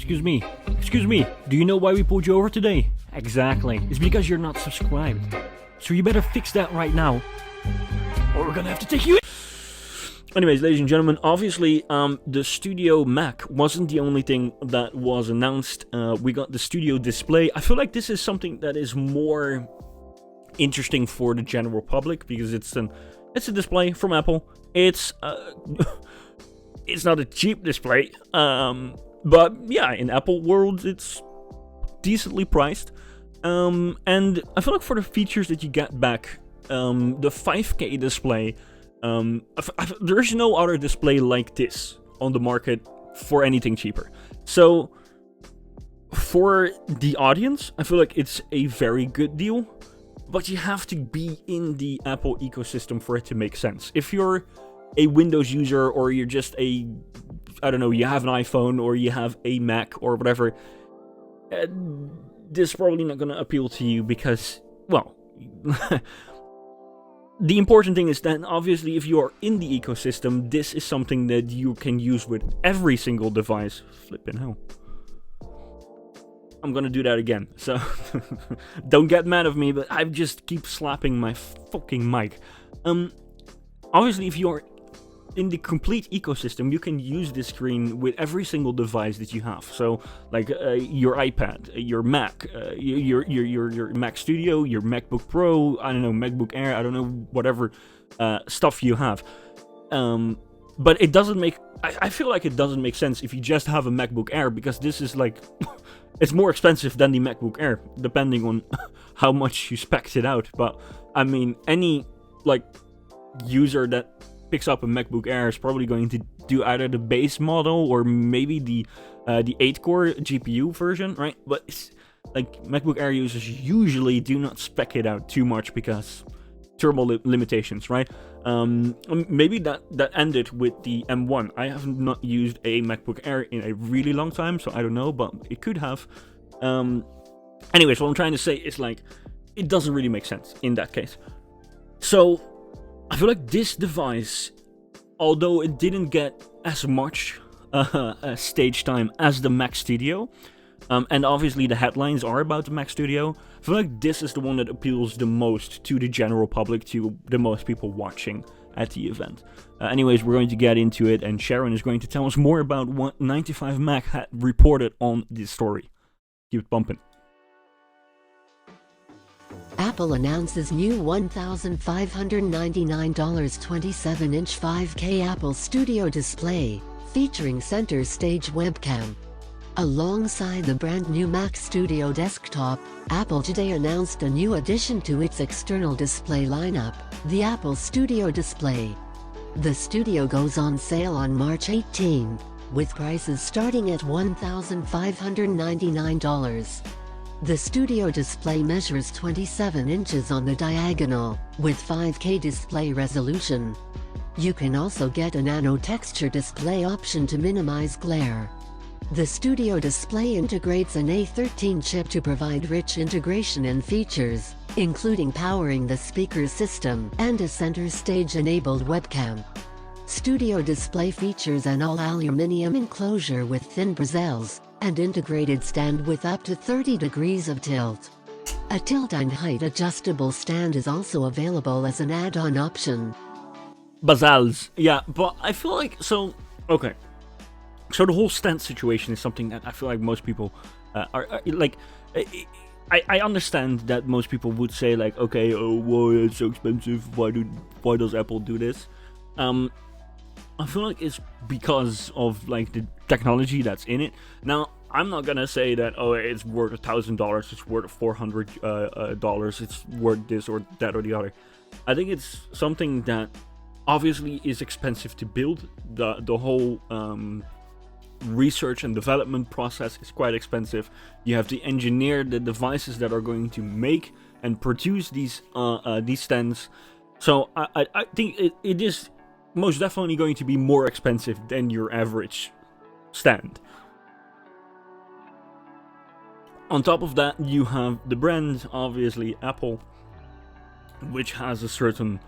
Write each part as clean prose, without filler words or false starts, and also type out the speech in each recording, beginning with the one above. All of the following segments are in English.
Excuse me, do you know why we pulled you over today? Exactly, it's because you're not subscribed. So you better fix that right now, or we're gonna have to take you in. Anyways, ladies and gentlemen, obviously, the Studio Mac wasn't the only thing that was announced. We got the Studio Display. I feel like this is something that is more interesting for the general public, because it's a display from Apple. It's it's not a cheap display, but yeah, in Apple world, it's decently priced. And I feel like for the features that you get back, the 5K display, there's no other display like this on the market for anything cheaper. So for the audience, I feel like it's a very good deal, but you have to be in the Apple ecosystem for it to make sense. If you're a Windows user, or you're just I don't know, you have an iPhone or you have a Mac or whatever, this is probably not going to appeal to you because, well, the important thing is that obviously if you are in the ecosystem, this is something that you can use with every single device. Flippin' hell. I'm gonna do that again, so don't get mad at me, but I just keep slapping my fucking mic. Obviously if you're in the complete ecosystem, you can use this screen with every single device that you have. So, like your iPad, your Mac, your Mac Studio, your MacBook Pro, I don't know, MacBook Air, I don't know, whatever stuff you have. But it doesn't make... I feel like it doesn't make sense if you just have a MacBook Air, because this is like... it's more expensive than the MacBook Air, depending on how much you spec'd it out. But, I mean, any, like, user that picks up a MacBook Air is probably going to do either the base model or maybe the 8-core GPU version, right? But it's, like, MacBook Air users usually do not spec it out too much because thermal limitations, right? Maybe that ended with the M1. I have not used a MacBook Air in a really long time, so I don't know, but it could have. Anyways, what I'm trying to say is, like, it doesn't really make sense in that case. So I feel like this device, although it didn't get as much stage time as the Mac Studio, and obviously the headlines are about the Mac Studio, I feel like this is the one that appeals the most to the general public, to the most people watching at the event. Anyways, we're going to get into it, and Sharon is going to tell us more about what 95Mac had reported on this story. Keep it bumping. Apple announces new $1,599 27-inch 5K Apple Studio display, featuring center stage webcam. Alongside the brand new Mac Studio desktop, Apple today announced a new addition to its external display lineup, the Apple Studio Display. The Studio goes on sale on March 18, with prices starting at $1,599. The Studio Display measures 27 inches on the diagonal, with 5K display resolution. You can also get a nano texture display option to minimize glare. The Studio Display integrates an A13 chip to provide rich integration and features, including powering the speaker system and a center stage-enabled webcam. Studio Display features an all-aluminum enclosure with thin bezels, and integrated stand with up to 30 degrees of tilt. A tilt and height adjustable stand is also available as an add-on option. Bezels, yeah, but I feel like, so, okay. So the whole stand situation is something that I feel like most people are like, I understand that most people would say, like, okay, oh, why it's so expensive, why does Apple do this? I feel like it's because of, like, the technology that's in it. Now, I'm not gonna say that, oh, it's worth $1,000, it's worth $400, it's worth this or that or the other. I think it's something that obviously is expensive to build. The whole research and development process is quite expensive. You have to engineer the devices that are going to make and produce these stands. So I think it is most definitely going to be more expensive than your average stand. On top of that, you have the brand, obviously Apple, which has a certain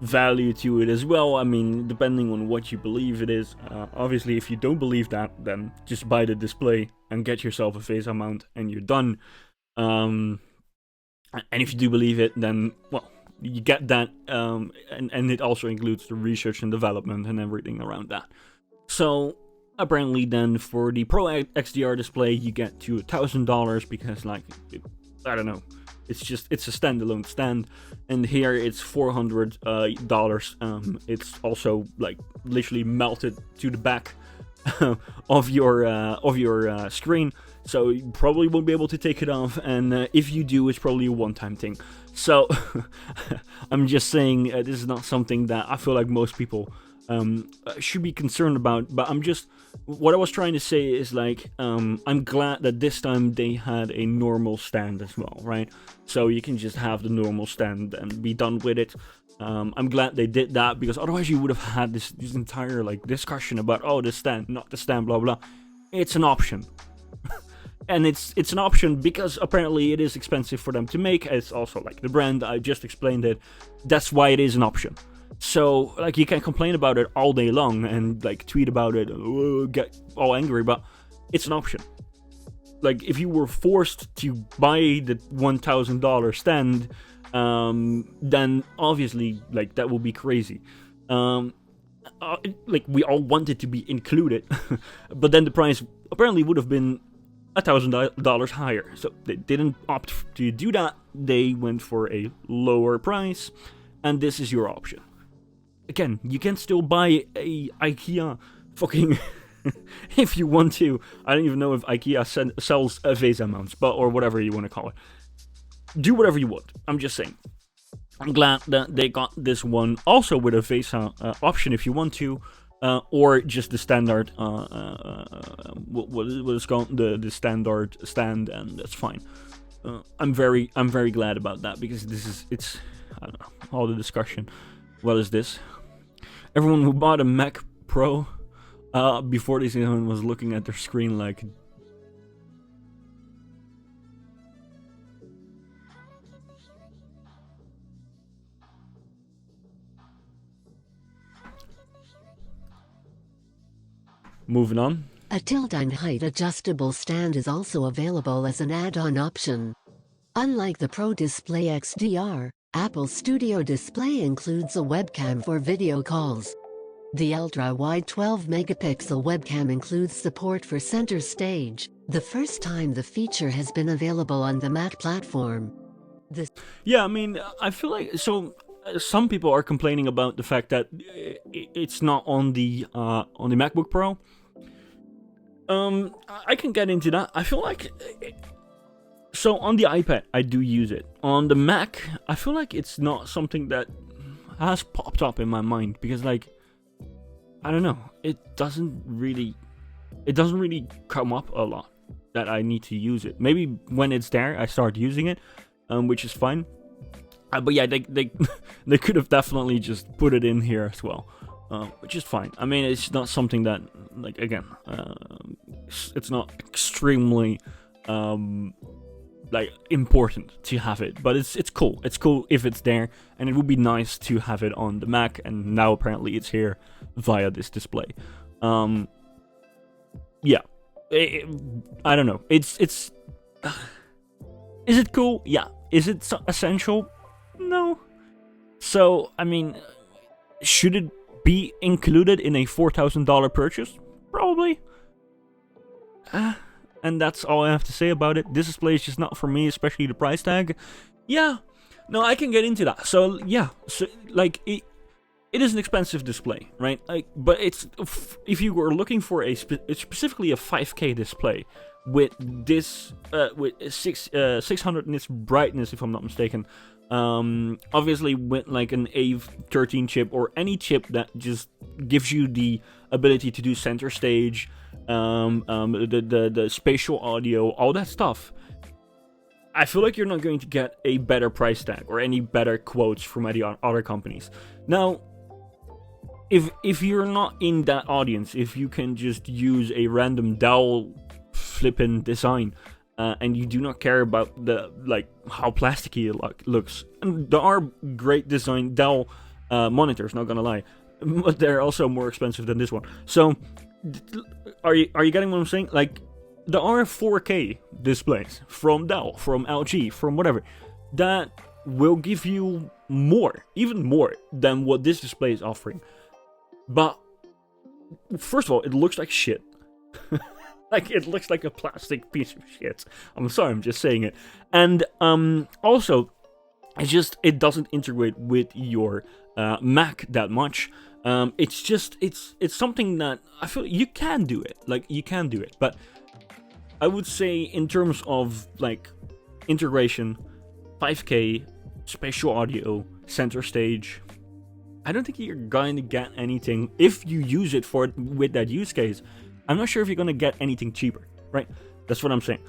value to it as well. I mean, depending on what you believe it is. Obviously, if you don't believe that, then just buy the display and get yourself a VESA mount and you're done. And if you do believe it, then, well, you get that, and it also includes the research and development and everything around that. So, apparently then, for the Pro XDR display, you get to $1,000 because, like, I don't know, it's a standalone stand, and here it's $400. It's also, like, literally melted to the back of your screen, so you probably won't be able to take it off, and if you do, it's probably a one-time thing. So I'm just saying, this is not something that I feel like most people should be concerned about, but what I was trying to say is, like, I'm glad that this time they had a normal stand as well, right? So you can just have the normal stand and be done with it. I'm glad they did that, because otherwise you would have had this entire, like, discussion about, oh, the stand, not the stand, blah blah. It's an option. And it's an option because apparently it is expensive for them to make. It's also, like, the brand, I just explained it. That's why it is an option. So, like, you can complain about it all day long and, like, tweet about it, get all angry, but it's an option. Like, if you were forced to buy the $1,000 stand, then obviously, like, that would be crazy. Like, we all want it to be included, but then the price apparently would have been $1,000 higher. So they didn't opt to do that. They went for a lower price, and this is your option. Again, you can still buy a IKEA fucking if you want to. I don't even know if IKEA sells VESA mounts, or whatever you want to call it. Do whatever you want. I'm just saying. I'm glad that they got this one also with a VESA option if you want to, or just the standard, what is called the standard stand, and that's fine. I'm very glad about that, because it's I don't know, all the discussion. What is this? Everyone who bought a Mac Pro before this even was looking at their screen like. Moving on. A tilt-and height adjustable stand is also available as an add-on option. Unlike the Pro Display XDR, Apple Studio Display includes a webcam for video calls. The ultra-wide 12-megapixel webcam includes support for center stage, the first time the feature has been available on the Mac platform. Yeah, I mean, I feel like, so some people are complaining about the fact that it's not on the MacBook Pro. I can get into that. I feel like, so on the iPad, I do use it. On the Mac, I feel like it's not something that has popped up in my mind, because, like, I don't know, it doesn't really come up a lot that I need to use it. Maybe when it's there, I start using it, which is fine. But yeah, they could have definitely just put it in here as well, which is fine. I mean, it's not something that, like, again, it's not extremely like important to have it, but it's cool. It's cool if it's there, and it would be nice to have it on the Mac. And now apparently it's here via this display. Yeah, I don't know. It's is it cool? Yeah. Is it essential? No. So, I mean, should it be included in a $4,000 purchase? Probably. And that's all I have to say about it. This display is just not for me, especially the price tag. Yeah. No, I can get into that. So, yeah. So, like, it is an expensive display, right? Like, but it's, if you were looking for it's specifically a 5K display with this, with 600 nits brightness, if I'm not mistaken. Obviously with like an A13 chip, or any chip that just gives you the ability to do center stage, the spatial audio, all that stuff. I feel like you're not going to get a better price tag or any better quotes from any other companies. Now, if you're not in that audience, if you can just use a random Dell flippin' design, and you do not care about the, like, how plasticky it looks, and there are great design Dell monitors, not gonna lie. But they're also more expensive than this one. So, are you getting what I'm saying? Like, there are 4K displays from Dell, from LG, from whatever, that will give you more, even more, than what this display is offering. But, first of all, it looks like shit. Like, it looks like a plastic piece of shit. I'm sorry, I'm just saying it. And, also, it doesn't integrate with your Mac that much. It's something that I feel you can do it. Like, you can do it. But I would say, in terms of, like, integration, 5K, spatial audio, center stage, I don't think you're going to get anything, if you use it with that use case, I'm not sure if you're going to get anything cheaper, right? That's what I'm saying.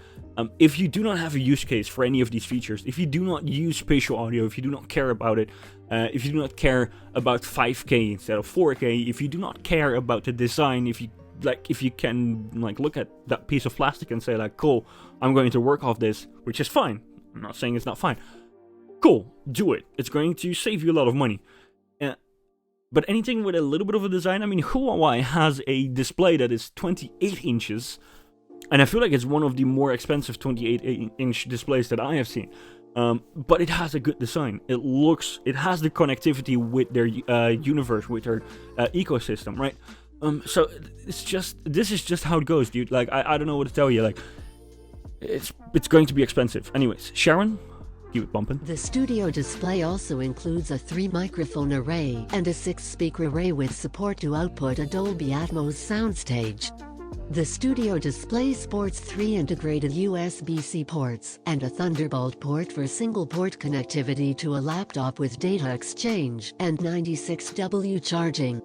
If you do not have a use case for any of these features, if you do not use spatial audio, if you do not care about it, if you do not care about 5K instead of 4K, if you do not care about the design, if you can like look at that piece of plastic and say like, cool, I'm going to work off this, which is fine. I'm not saying it's not fine. Cool, do it. It's going to save you a lot of money. But anything with a little bit of a design, I mean, Huawei has a display that is 28 inches, and I feel like it's one of the more expensive 28-inch displays that I have seen. But it has a good design. It has the connectivity with their universe, with their ecosystem, right? So this is just how it goes, dude. Like, I don't know what to tell you. Like, it's going to be expensive. Anyways, Sharon, keep it bumping. The studio display also includes a 3-microphone array and a 6-speaker array with support to output a Dolby Atmos soundstage. The studio display sports 3 integrated USB-C ports and a Thunderbolt port for single-port connectivity to a laptop with data exchange and 96W charging.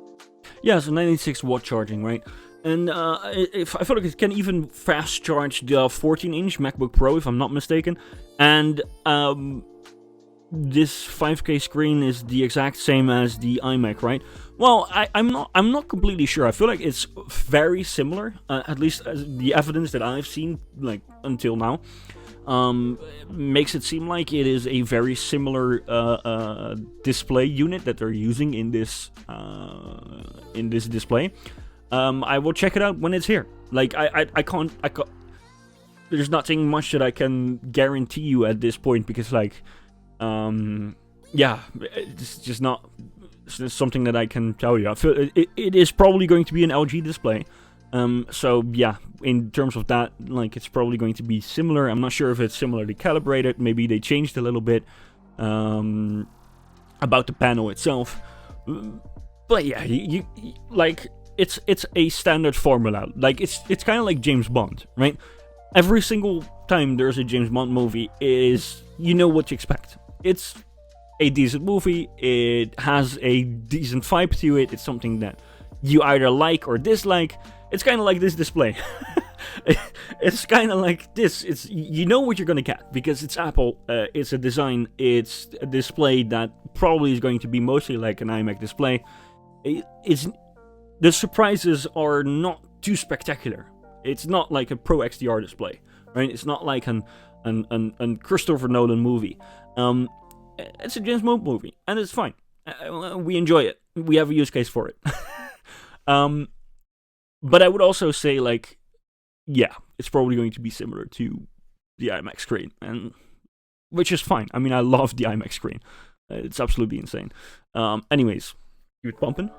Yeah, so 96-watt charging, right? And I feel like it can even fast charge the 14-inch MacBook Pro, if I'm not mistaken. And this 5K screen is the exact same as the iMac, right? Well, I'm not completely sure. I feel like it's very similar, at least the evidence that I've seen, like, until now, makes it seem like it is a very similar display unit that they're using in this display. I will check it out when it's here. Like, I can't. There's nothing much that I can guarantee you at this point because, like, yeah, it's just not something that I can tell you. I feel it is probably going to be an LG display. So yeah, in terms of that, like, it's probably going to be similar. I'm not sure if it's similarly calibrated. Maybe they changed a little bit about the panel itself. But yeah, you like, it's a standard formula. Like, it's kind of like James Bond, right? Every single time there's a James Bond movie, you know what to expect. It's a decent movie. It has a decent vibe to it. It's something that you either like or dislike. It's kind of like this display. It's kind of like this. You know what you're gonna get because it's Apple. It's a design. It's a display that probably is going to be mostly like an iMac display. The surprises are not too spectacular. It's not like a Pro XDR display, right? It's not like an Christopher Nolan movie. It's a James Bond movie, and it's fine. We enjoy it. We have a use case for it. But I would also say, like, yeah, it's probably going to be similar to the iMac screen, and which is fine. I mean, I love the iMac screen. It's absolutely insane. Anyways, keep it pumping.